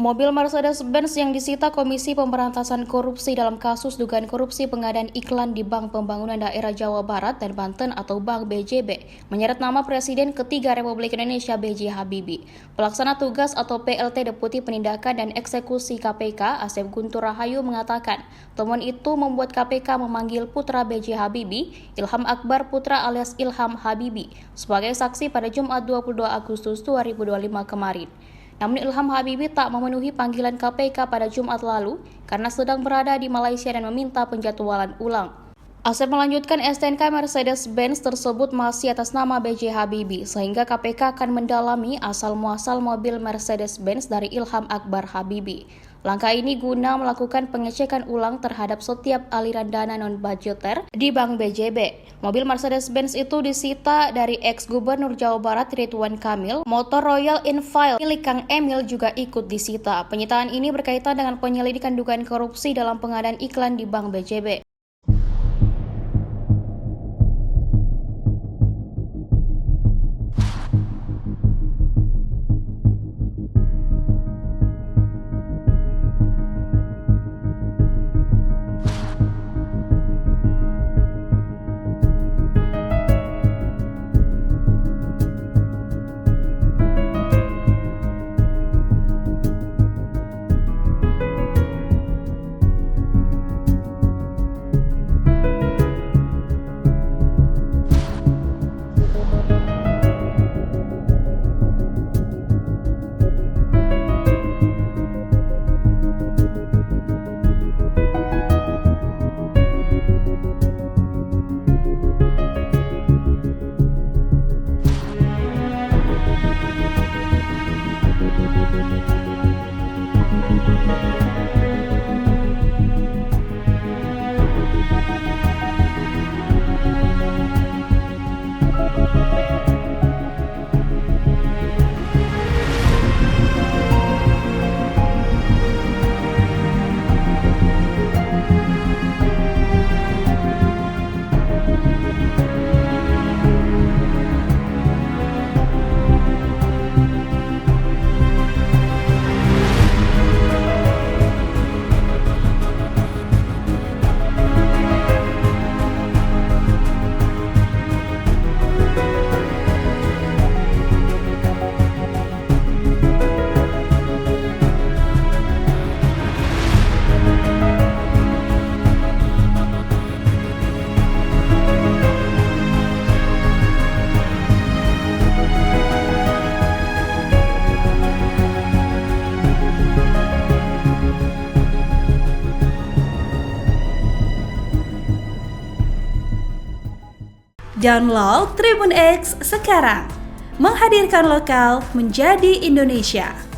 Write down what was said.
Mobil Mercedes-Benz yang disita Komisi Pemberantasan Korupsi dalam kasus dugaan korupsi pengadaan iklan di Bank Pembangunan Daerah Jawa Barat dan Banten atau Bank BJB menyeret nama Presiden ketiga Republik Indonesia B.J. Habibie. Pelaksana tugas atau PLT Deputi Penindakan dan Eksekusi KPK Asep Guntur Rahayu mengatakan, temuan itu membuat KPK memanggil putra B.J. Habibie, Ilham Akbar Putra alias Ilham Habibie, sebagai saksi pada Jumat 22 Agustus 2025 kemarin. Namun Ilham Habibie tak memenuhi panggilan KPK pada Jumat lalu karena sedang berada di Malaysia dan meminta penjadwalan ulang. Asep melanjutkan STNK Mercedes-Benz tersebut masih atas nama B.J. Habibie sehingga KPK akan mendalami asal-muasal mobil Mercedes-Benz dari Ilham Akbar Habibie. Langkah ini guna melakukan pengecekan ulang terhadap setiap aliran dana non-budgeter di Bank BJB. Mobil Mercedes-Benz itu disita dari ex-gubernur Jawa Barat Ridwan Kamil. Motor Royal Enfield milik Kang Emil juga ikut disita. Penyitaan ini berkaitan dengan penyelidikan dugaan korupsi dalam pengadaan iklan di Bank BJB. Download Tribun X sekarang, menghadirkan lokal menjadi Indonesia.